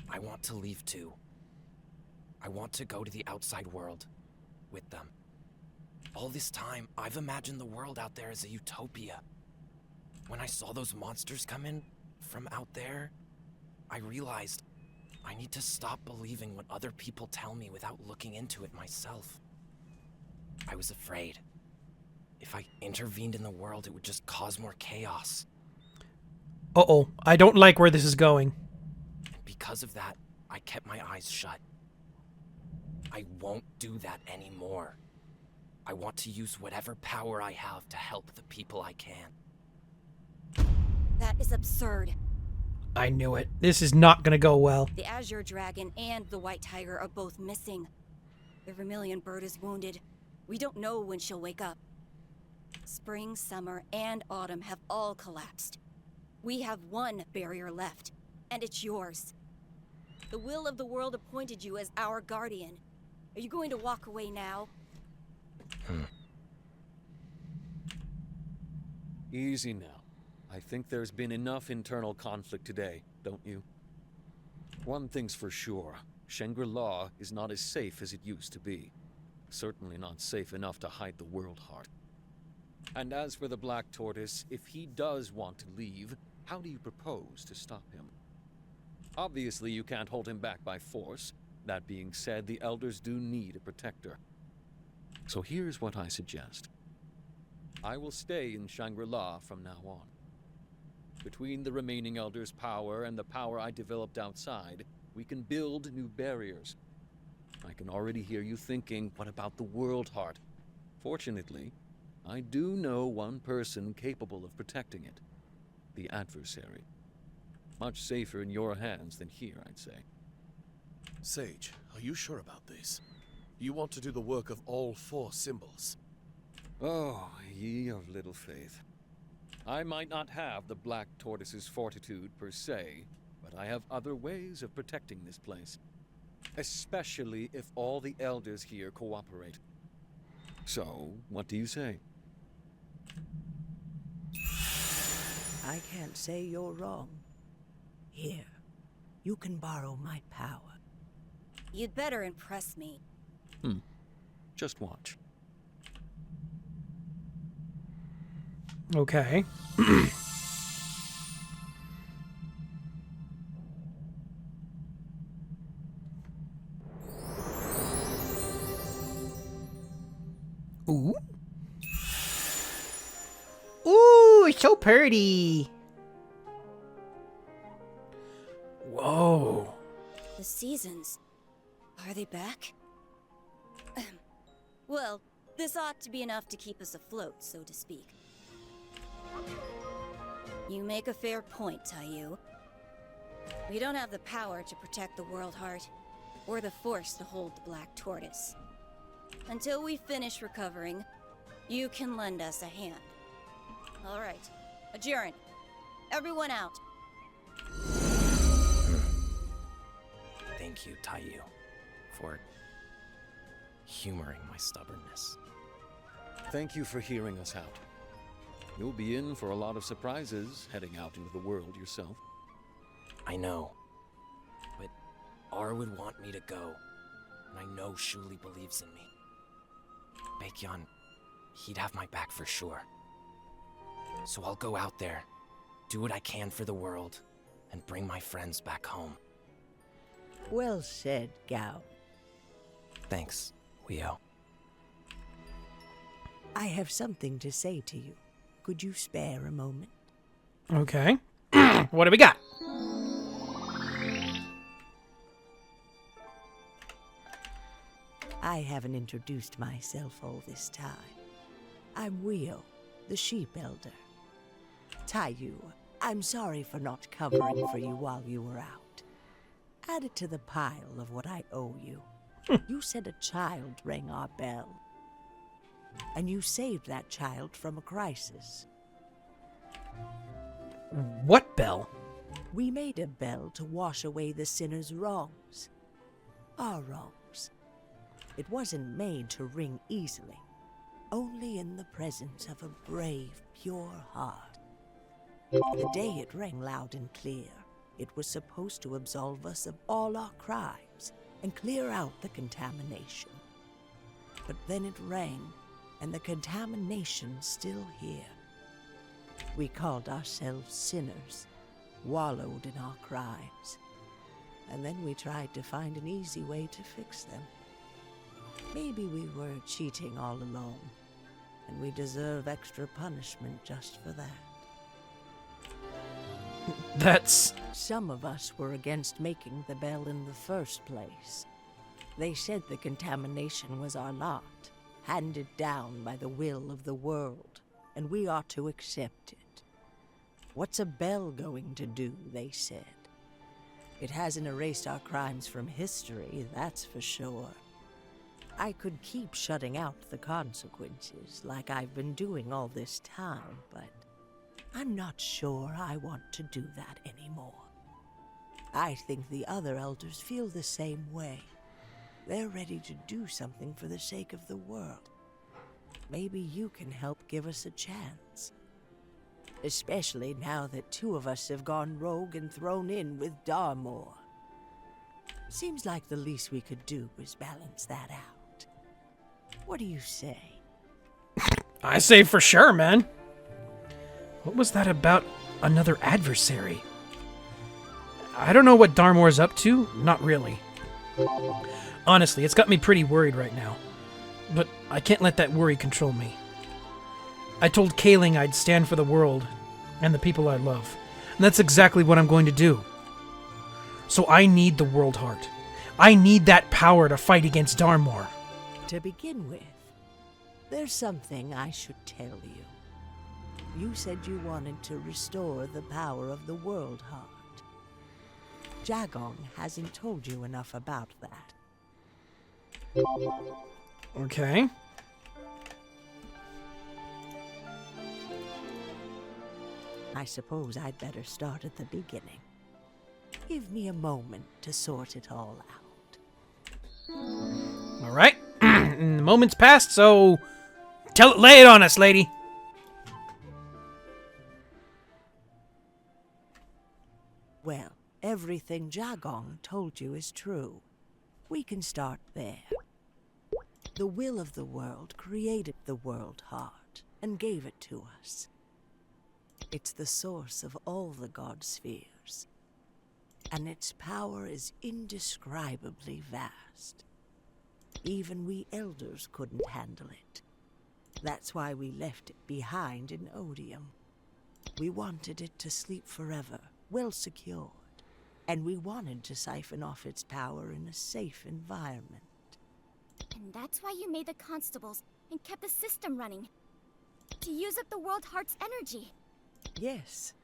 I want to leave too. I want to go to the outside world with them. All this time, I've imagined the world out there as a utopia. When I saw those monsters come in from out there, I realized I need to stop believing what other people tell me without looking into it myself. I was afraid. If I intervened in the world, it would just cause more chaos. Uh-oh, I don't like where this is going. Because of that, I kept my eyes shut. I won't do that anymore. I want to use whatever power I have to help the people I can. That is absurd. I knew it. This is not gonna go well. The Azure Dragon and the White Tiger are both missing. The Vermilion Bird is wounded. We don't know when she'll wake up. Spring, summer, and autumn have all collapsed. We have one barrier left, and it's yours. The will of the world appointed you as our guardian. Are you going to walk away now? Easy now. I think there's been enough internal conflict today, don't you? One thing's for sure. Shangri-La is not as safe as it used to be. Certainly not safe enough to hide the World Heart. And as for the Black Tortoise, if he does want to leave, how do you propose to stop him? Obviously, you can't hold him back by force. That being said, the Elders do need a protector. So here's what I suggest. I will stay in Shangri-La from now on. Between the remaining Elders' power and the power I developed outside, we can build new barriers. I can already hear you thinking, what about the World Heart? Fortunately, I do know one person capable of protecting it. The adversary. Much safer in your hands than here, I'd say. Sage, are you sure about this? You want to do the work of all 4 symbols? Oh, ye of little faith. I might not have the Black Tortoise's fortitude per se, but I have other ways of protecting this place. Especially if all the Elders here cooperate. So, what do you say? I can't say you're wrong. Here, you can borrow my power. You'd better impress me. Just watch. Okay. Ooh. Ooh, it's so pretty. Whoa. The seasons. Are they back? Well, This ought to be enough to keep us afloat, so to speak. You make a fair point, Taiyu. We don't have the power to protect the World Heart, or the force to hold the Black Tortoise. Until we finish recovering, you can lend us a hand. All right, adjourn. Everyone out. Thank you, Taiyu, for humoring my stubbornness. Thank you for hearing us out. You'll be in for a lot of surprises heading out into the world yourself. I know, but R would want me to go, and I know Shuli believes in me. Baekhyun, he'd have my back for sure. So I'll go out there, do what I can for the world, and bring my friends back home. Well said, Gao. Thanks, Weo. I have something to say to you. Could you spare a moment? Okay. What do we got? I haven't introduced myself all this time. I'm Weo, the Sheep Elder. Taiyu, I'm sorry for not covering for you while you were out. Add it to the pile of what I owe you. You said a child rang our bell. And you saved that child from a crisis. What bell? We made a bell to wash away the sinner's wrongs. Our wrongs. It wasn't made to ring easily, only in the presence of a brave, pure heart. The day it rang loud and clear, it was supposed to absolve us of all our crimes and clear out the contamination. But then it rang, and the contamination's still here. We called ourselves sinners, wallowed in our crimes, and then we tried to find an easy way to fix them. Maybe we were cheating all along, and we deserve extra punishment just for that. That's... Some of us were against making the bell in the first place. They said the contamination was our lot, handed down by the will of the world, and we ought to accept it. What's a bell going to do, they said. It hasn't erased our crimes from history, that's for sure. I could keep shutting out the consequences like I've been doing all this time, but I'm not sure I want to do that anymore. I think the other elders feel the same way. They're ready to do something for the sake of the world. Maybe you can help give us a chance. Especially now that two of us have gone rogue and thrown in with Darmor. Seems like the least we could do is balance that out. What do you say? I say for sure, man. What was that about another adversary? I don't know what Darmor's up to. Not really. Honestly, it's got me pretty worried right now. But I can't let that worry control me. I told Kaling I'd stand for the world and the people I love. And that's exactly what I'm going to do. So I need the World Heart. I need that power to fight against Darmor. To begin with, there's something I should tell you. You said you wanted to restore the power of the World Heart. Jagong hasn't told you enough about that. Okay. I suppose I'd better start at the beginning. Give me a moment to sort it all out. All right. The moment's passed, so lay it on us, lady. Well, everything Jagong told you is true. We can start there. The will of the world created the World Heart and gave it to us. It's the source of all the god spheres, and its power is indescribably vast. Even we elders couldn't handle it. That's why we left it behind in Odium. We wanted it to sleep forever, well secured, and we wanted to siphon off its power in a safe environment. And that's why you made the constables and kept the system running. To use up the World Heart's energy. Yes,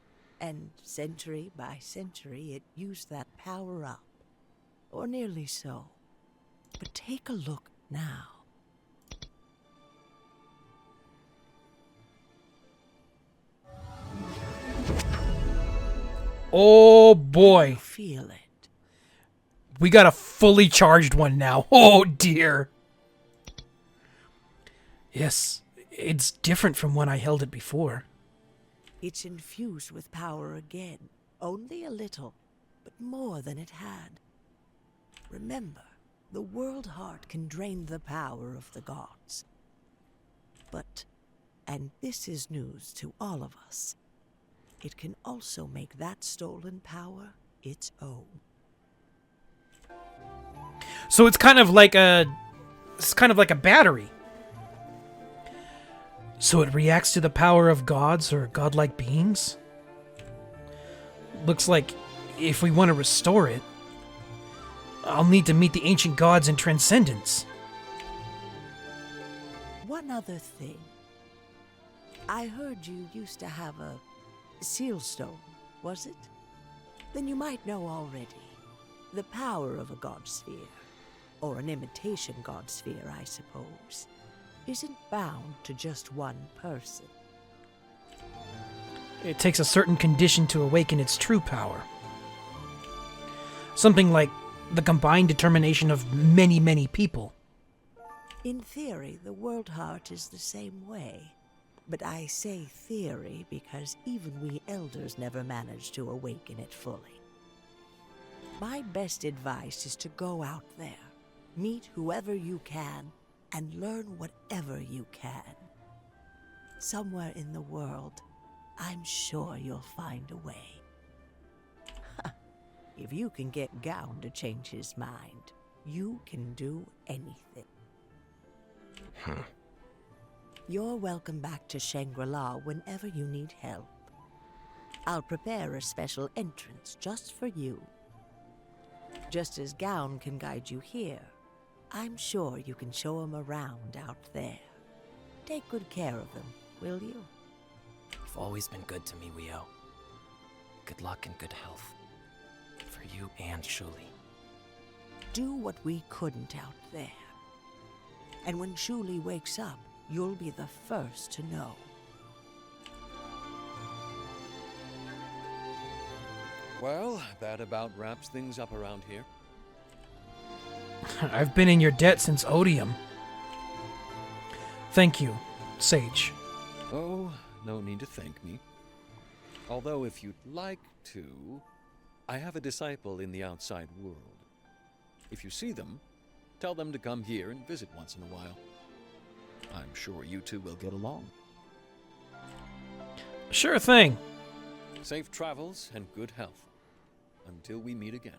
and century by century it used that power up. Or nearly so. But take a look now. Oh boy. Feel it. We got a fully charged one now. Oh dear. Yes, it's different from when I held it before. It's infused with power again. Only a little, but more than it had. Remember, the World Heart can drain the power of the gods. But, and this is news to all of us, it can also make that stolen power its own. So it's kind of like a battery. So it reacts to the power of gods or godlike beings? Looks like if we want to restore it, I'll need to meet the ancient gods in Transcendence. One other thing. I heard you used to have a seal stone, was it? Then you might know already. The power of a god sphere, or an imitation god sphere, I suppose, isn't bound to just one person. It takes a certain condition to awaken its true power. Something like the combined determination of many, many people. In theory, the World Heart is the same way. But I say theory because even we elders never managed to awaken it fully. My best advice is to go out there, meet whoever you can, and learn whatever you can. Somewhere in the world, I'm sure you'll find a way. If you can get Gown to change his mind, you can do anything. You're welcome back to Shangri-La whenever you need help. I'll prepare a special entrance just for you. Just as Gown can guide you here, I'm sure you can show him around out there. Take good care of them, will you? You've always been good to me, Wio. Good luck and good health. For you and Shuli. Do what we couldn't out there. And when Shuli wakes up, you'll be the first to know. Well, that about wraps things up around here. I've been in your debt since Odium. Thank you, Sage. Oh, no need to thank me. Although, if you'd like to, I have a disciple in the outside world. If you see them, tell them to come here and visit once in a while. I'm sure you two will get along. Sure thing. Safe travels and good health. Until we meet again.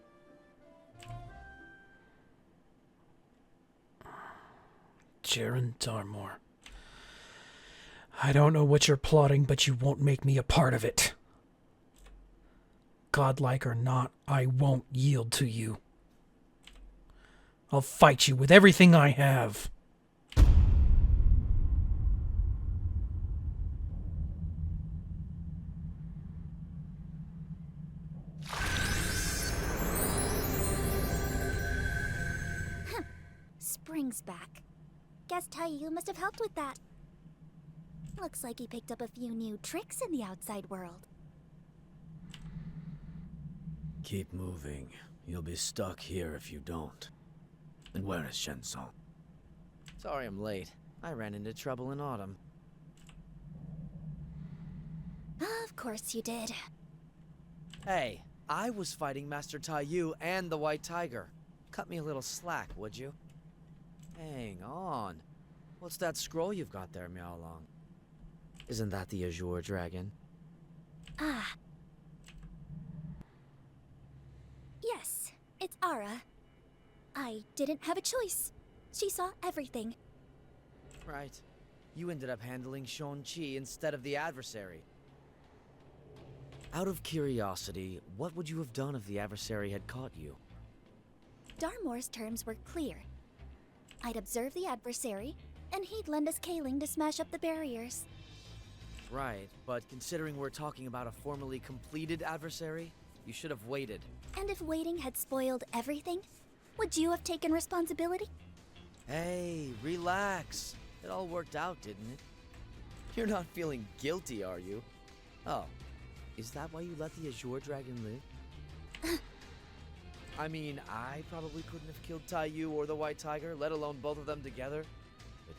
Jaren Darmor. I don't know what you're plotting, but you won't make me a part of it. Godlike or not, I won't yield to you. I'll fight you with everything I have. Spring's back. Guess Taiyu must have helped with that. Looks like he picked up a few new tricks in the outside world. Keep moving. You'll be stuck here if you don't. And where is Shensong? Sorry I'm late. I ran into trouble in Autumn. Of course you did. Hey, I was fighting Master Taiyu and the White Tiger. Cut me a little slack, would you? Hang on. What's that scroll you've got there, Miaolong? Isn't that the Azure Dragon? Ah. Yes, it's Ara. I didn't have a choice. She saw everything. Right. You ended up handling Shang-Chi instead of the adversary. Out of curiosity, what would you have done if the adversary had caught you? Darmor's terms were clear. I'd observe the adversary, And he'd lend us Kaling to smash up the barriers. Right, but considering we're talking about a formally completed adversary, you should have waited. And if waiting had spoiled everything, would you have taken responsibility? Hey, relax. It all worked out, didn't it? You're not feeling guilty, are you? Oh, is that why you let the Azure Dragon live? I mean, I probably couldn't have killed Taiyu or the White Tiger, let alone both of them together. But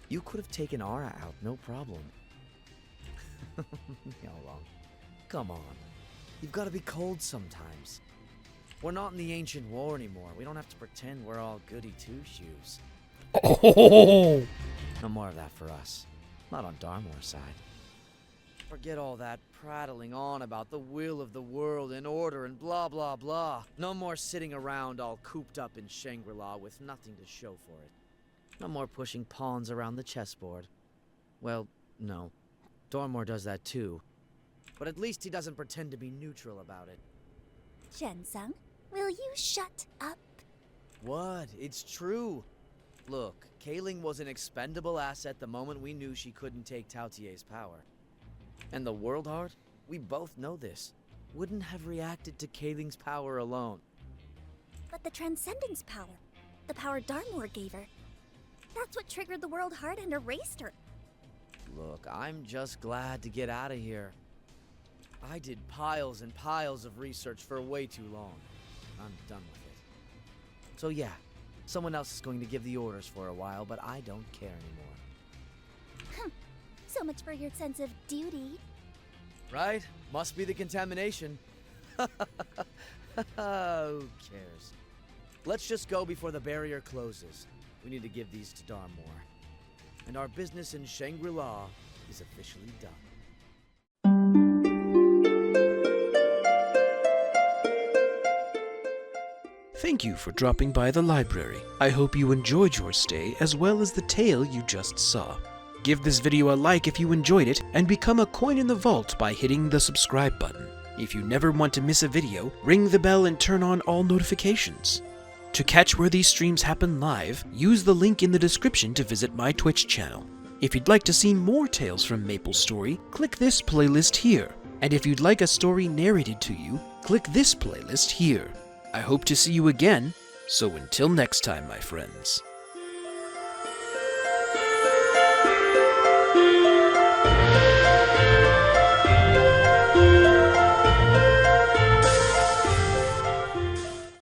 you could have taken Ara out, no problem. Wrong. Come on. You've got to be cold sometimes. We're not in the ancient war anymore. We don't have to pretend we're all goody two-shoes. Oh! No more of that for us. Not on Darmore's side. Forget all that prattling on about the will of the world and order and blah blah blah. No more sitting around all cooped up in Shangri-La with nothing to show for it. No more pushing pawns around the chessboard. Well, no. Darmore does that too. But at least he doesn't pretend to be neutral about it. Zhensang, will you shut up? What? It's true. Look, Kaling was an expendable asset the moment we knew she couldn't take Tautier's power. And the World Heart, we both know this, wouldn't have reacted to Kaling's power alone. But the Transcendence power, the power Darmore gave her, that's what triggered the World Heart and erased her. Look, I'm just glad to get out of here. I did piles and piles of research for way too long. I'm done with it. So yeah, someone else is going to give the orders for a while, but I don't care anymore. So much for your sense of duty. Right? Must be the contamination. Who cares? Let's just go before the barrier closes. We need to give these to Darmore. And our business in Shangri-La is officially done. Thank you for dropping by the library. I hope you enjoyed your stay as well as the tale you just saw. Give this video a like if you enjoyed it, and become a coin in the vault by hitting the subscribe button. If you never want to miss a video, ring the bell and turn on all notifications. To catch where these streams happen live, use the link in the description to visit my Twitch channel. If you'd like to see more tales from Maplestory, click this playlist here. And if you'd like a story narrated to you, click this playlist here. I hope to see you again, so until next time, my friends.